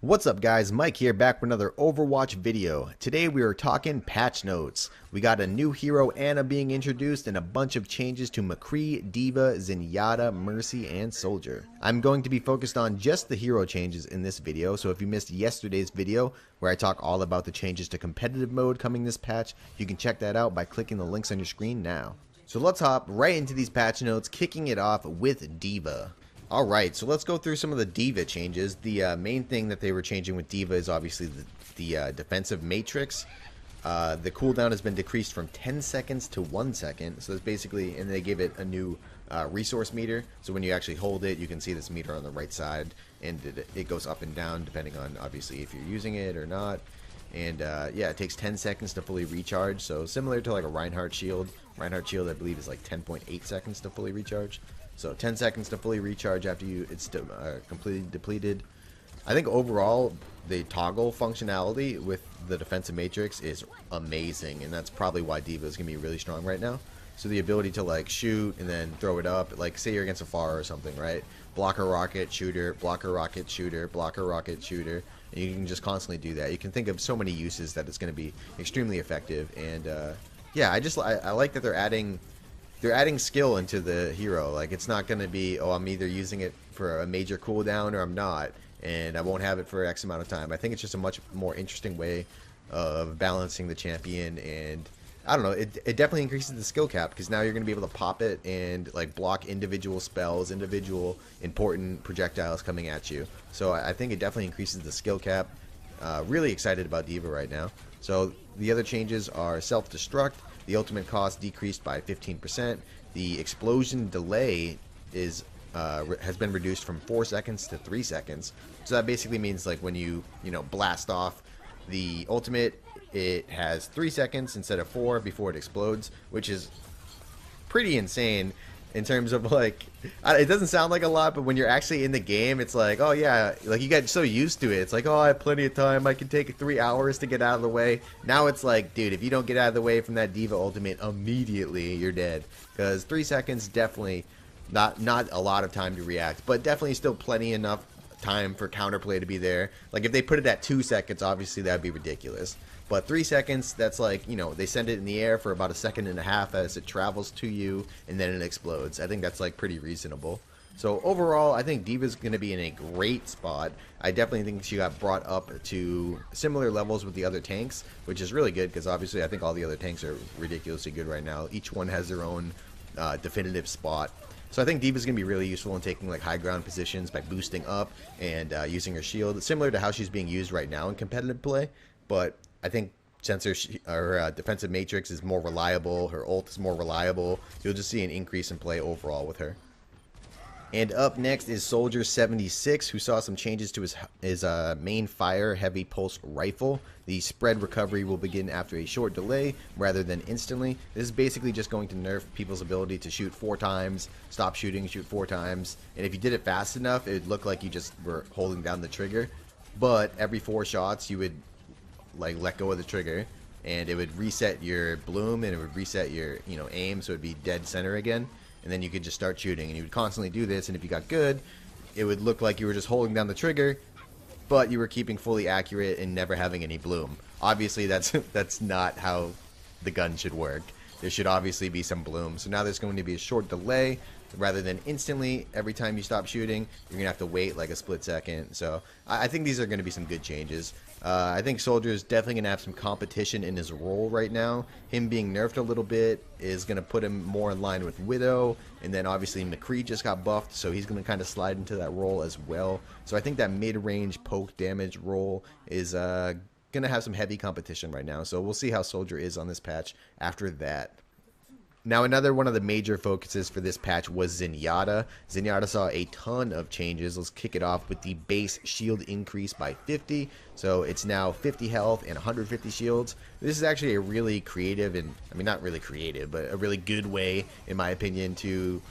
What's up guys, Mike here back with another Overwatch video. Today we are talking patch notes. We got a new hero Anna being introduced and a bunch of changes to McCree, D.Va, Zenyatta, Mercy, and Soldier. I'm going to be focused on just the hero changes in this video, so if you missed yesterday's video where I talk all about the changes to competitive mode coming this patch, you can check that out by clicking the links on your screen now. So let's hop right into these patch notes, kicking it off with D.Va. Alright, so let's go through some of the D.Va changes. The main thing that they were changing with D.Va is obviously the defensive matrix. The cooldown has been decreased from 10 seconds to 1 second. So it's basically, and they gave it a new resource meter. So when you actually hold it, you can see this meter on the right side. And it goes up and down depending on, obviously, if you're using it or not. And yeah, it takes 10 seconds to fully recharge. So similar to like a Reinhardt shield. Reinhardt shield, I believe, is like 10.8 seconds to fully recharge. So 10 seconds to fully recharge after it's completely depleted. I think overall the toggle functionality with the defensive matrix is amazing, and that's probably why D.Va is going to be really strong right now. So the ability to like shoot and then throw it up, like say you're against a FAR or something, right? Blocker rocket shooter, blocker rocket shooter, blocker rocket shooter, and you can just constantly do that. You can think of so many uses that it's going to be extremely effective. And yeah, I like that they're adding skill into the hero. Like, it's not going to be, oh, I'm either using it for a major cooldown or I'm not, and I won't have it for X amount of time. I think it's just a much more interesting way of balancing the champion, and I don't know, it definitely increases the skill cap, because now you're going to be able to pop it and like block individual spells, individual important projectiles coming at you. So I think it definitely increases the skill cap. Really excited about D.Va right now. So the other changes are self-destruct. The ultimate cost decreased by 15%. The explosion delay is has been reduced from 4 seconds to 3 seconds. So that basically means like when you blast off the ultimate, it has 3 seconds instead of 4 before it explodes, which is pretty insane in terms of like, it doesn't sound like a lot, but when you're actually in the game, it's like, oh yeah, like you get so used to it. It's like, oh, I have plenty of time. I can take 3 hours to get out of the way. Now it's like, dude, if you don't get out of the way from that D.Va ultimate immediately, you're dead. Because 3 seconds, definitely not a lot of time to react, but definitely still plenty enough time for counterplay to be there. Like if they put it at 2 seconds, obviously that'd be ridiculous. But 3 seconds, that's like, they send it in the air for about 1.5 seconds as it travels to you, and then it explodes. I think that's like pretty reasonable. So overall, I think D.Va's going to be in a great spot. I definitely think she got brought up to similar levels with the other tanks, which is really good, because obviously I think all the other tanks are ridiculously good right now. Each one has their own definitive spot. So I think D.Va's going to be really useful in taking like high ground positions by boosting up and using her shield, similar to how she's being used right now in competitive play. But I think since her defensive matrix is more reliable, her ult is more reliable, you'll just see an increase in play overall with her. And up next is Soldier 76, who saw some changes to his main fire heavy pulse rifle. The spread recovery will begin after a short delay rather than instantly. This is basically just going to nerf people's ability to shoot 4 times, stop shooting, shoot 4 times. And if you did it fast enough, it would look like you just were holding down the trigger. But every 4 shots, you would like let go of the trigger, and it would reset your bloom, and it would reset your aim, so it'd be dead center again, and then you could just start shooting, and you would constantly do this. And if you got good, it would look like you were just holding down the trigger, but you were keeping fully accurate and never having any bloom. Obviously that's not how the gun should work. There should obviously be some bloom. So now there's going to be a short delay rather than instantly. Every time you stop shooting, you're gonna have to wait like a split second. So I think these are going to be some good changes. I think Soldier is definitely going to have some competition in his role right now. Him being nerfed a little bit is going to put him more in line with Widow, and then obviously McCree just got buffed, so he's going to kind of slide into that role as well. So I think that mid-range poke damage role is going to have some heavy competition right now. So we'll see how Soldier is on this patch after that. Now, another one of the major focuses for this patch was Zenyatta. Zenyatta saw a ton of changes. Let's kick it off with the base shield increase by 50. So it's now 50 health and 150 shields. This is actually a really creative, and I mean not really creative, but a really good way, in my opinion, to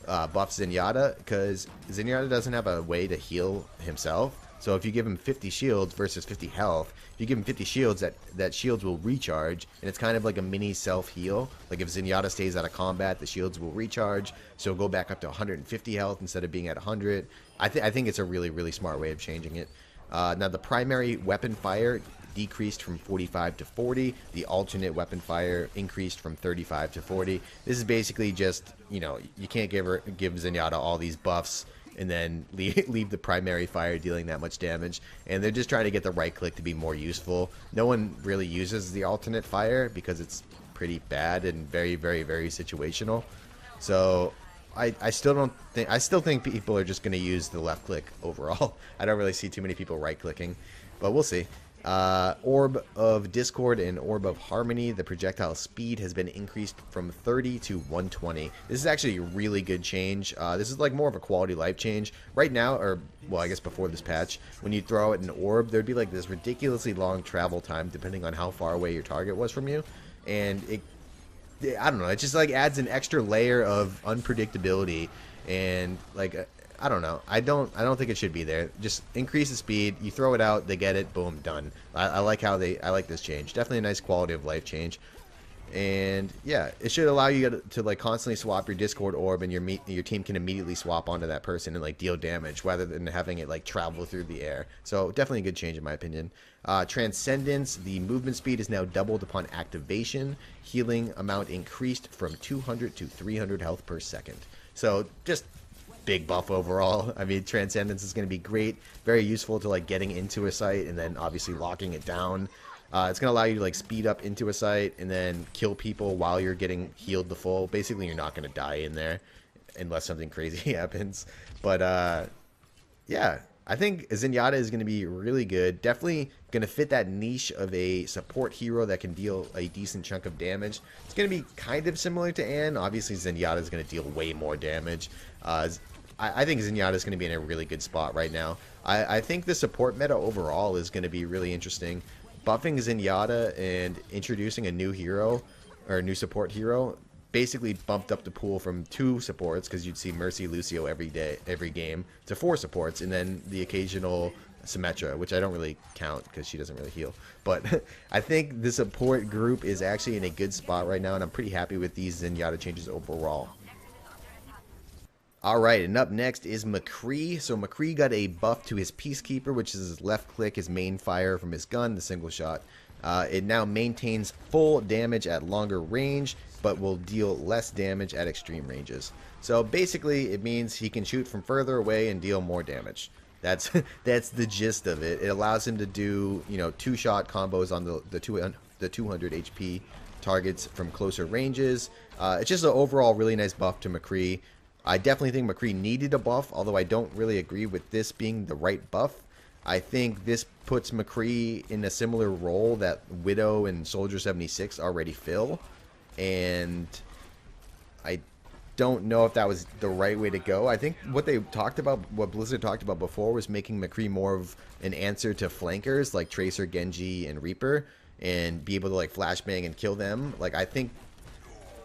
buff Zenyatta, because Zenyatta doesn't have a way to heal himself. So if you give him 50 shields versus 50 health, if you give him 50 shields, that shields will recharge, and it's kind of like a mini self-heal. Like if Zenyatta stays out of combat, the shields will recharge, so go back up to 150 health instead of being at 100. I think it's a really, really smart way of changing it. Now the primary weapon fire decreased from 45 to 40. The alternate weapon fire increased from 35 to 40. This is basically just, you know, you can't give Zenyatta all these buffs and then leave the primary fire dealing that much damage. And they're just trying to get the right click to be more useful. No one really uses the alternate fire because it's pretty bad and very, very, very situational. So I still think people are just going to use the left click overall. I don't really see too many people right clicking, but we'll see. Orb of Discord and Orb of Harmony, the projectile speed has been increased from 30 to 120. This is actually a really good change. This is like more of a quality life change. Right now, or well, I guess before this patch, when you throw out an orb, there'd be like this ridiculously long travel time depending on how far away your target was from you. And I don't know, it just like adds an extra layer of unpredictability and like I don't know. I don't think it should be there. Just increase the speed. You throw it out, they get it, boom, done. I like this change. Definitely a nice quality of life change. And yeah, it should allow you to like constantly swap your Discord orb, and your team can immediately swap onto that person and like deal damage rather than having it like travel through the air. So definitely a good change in my opinion. Transcendence, the movement speed is now doubled upon activation. Healing amount increased from 200 to 300 health per second. So just big buff overall. I mean, Transcendence is going to be great, very useful to like getting into a site and then obviously locking it down. It's going to allow you to like speed up into a site and then kill people while you're getting healed the full. Basically, you're not going to die in there unless something crazy happens. But yeah, I think Zenyatta is going to be really good. Definitely going to fit that niche of a support hero that can deal a decent chunk of damage. It's going to be kind of similar to Anne. Obviously, Zenyatta is going to deal way more damage. I think Zenyatta is going to be in a really good spot right now. I think the support meta overall is going to be really interesting. Buffing Zenyatta and introducing a new hero, or a new support hero, basically bumped up the pool from 2 supports, because you'd see Mercy, Lucio every game, to 4 supports, and then the occasional Symmetra, which I don't really count because she doesn't really heal. But I think the support group is actually in a good spot right now, and I'm pretty happy with these Zenyatta changes overall. Alright, and up next is McCree. So McCree got a buff to his Peacekeeper, which is his left click, his main fire from his gun, the single shot. It now maintains full damage at longer range, but will deal less damage at extreme ranges. So basically, it means he can shoot from further away and deal more damage. That's the gist of it. It allows him to do, you know, 2-shot combos on the 200 HP targets from closer ranges. It's just an overall really nice buff to McCree. I definitely think McCree needed a buff, although I don't really agree with this being the right buff. I think this puts McCree in a similar role that Widow and Soldier 76 already fill, and I don't know if that was the right way to go. I think what Blizzard talked about before was making McCree more of an answer to flankers like Tracer, Genji, and Reaper, and be able to like flashbang and kill them. Like,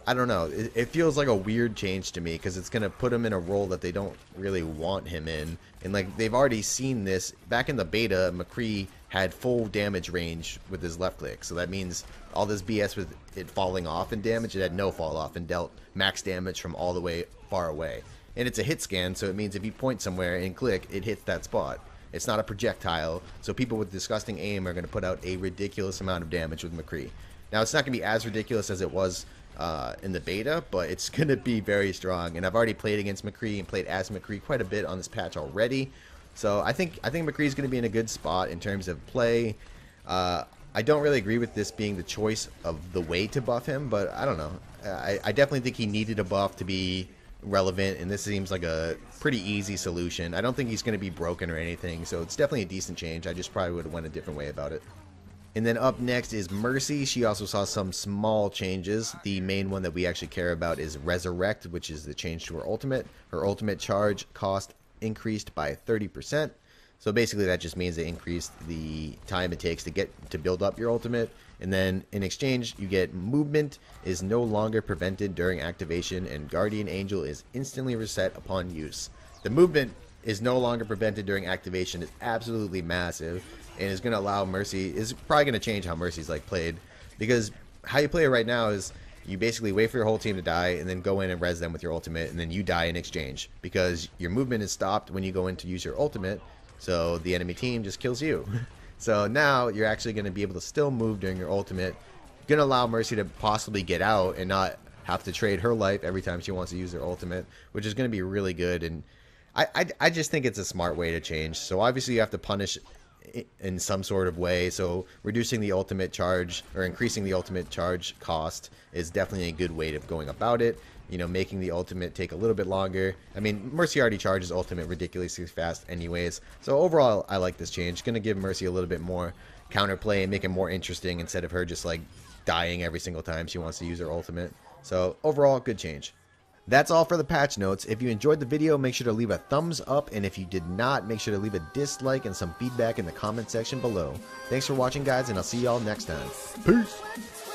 I don't know. It feels like a weird change to me because it's going to put him in a role that they don't really want him in. And like they've already seen this. Back in the beta, McCree had full damage range with his left click. So that means all this BS with it falling off in damage, it had no fall off and dealt max damage from all the way far away. And it's a hit scan, so it means if you point somewhere and click, it hits that spot. It's not a projectile, so people with disgusting aim are going to put out a ridiculous amount of damage with McCree. Now, it's not going to be as ridiculous as it was in the beta, but it's going to be very strong. And I've already played against McCree and played as McCree quite a bit on this patch already. So I think McCree is going to be in a good spot in terms of play. I don't really agree with this being the choice of the way to buff him, but I don't know. I definitely think he needed a buff to be relevant, and this seems like a pretty easy solution. I don't think he's going to be broken or anything, so it's definitely a decent change. I just probably would have went a different way about it. And then up next is Mercy. She also saw some small changes. The main one that we actually care about is Resurrect, which is the change to her ultimate. Her ultimate charge cost increased by 30%. So basically that just means they increased the time it takes to build up your ultimate. And then in exchange, you get movement is no longer prevented during activation, and Guardian Angel is instantly reset upon use. The movement is no longer prevented during activation is absolutely massive, and is going to allow Mercy, is probably going to change how Mercy's like played, because how you play it right now is you basically wait for your whole team to die and then go in and res them with your ultimate, and then you die in exchange because your movement is stopped when you go in to use your ultimate, so the enemy team just kills you. So now you're actually going to be able to still move during your ultimate. Going to allow Mercy to possibly get out and not have to trade her life every time she wants to use her ultimate, which is going to be really good. And I just think it's a smart way to change. So obviously you have to punish in some sort of way, so reducing the ultimate charge or increasing the ultimate charge cost is definitely a good way of going about it. You know, making the ultimate take a little bit longer. I mean, Mercy already charges ultimate ridiculously fast anyways, so overall I like this change. Gonna give Mercy a little bit more counterplay and make it more interesting instead of her just like dying every single time she wants to use her ultimate. So overall, good change. That's all for the patch notes. If you enjoyed the video, make sure to leave a thumbs up, and if you did not, make sure to leave a dislike and some feedback in the comment section below. Thanks for watching, guys, and I'll see y'all next time. Peace!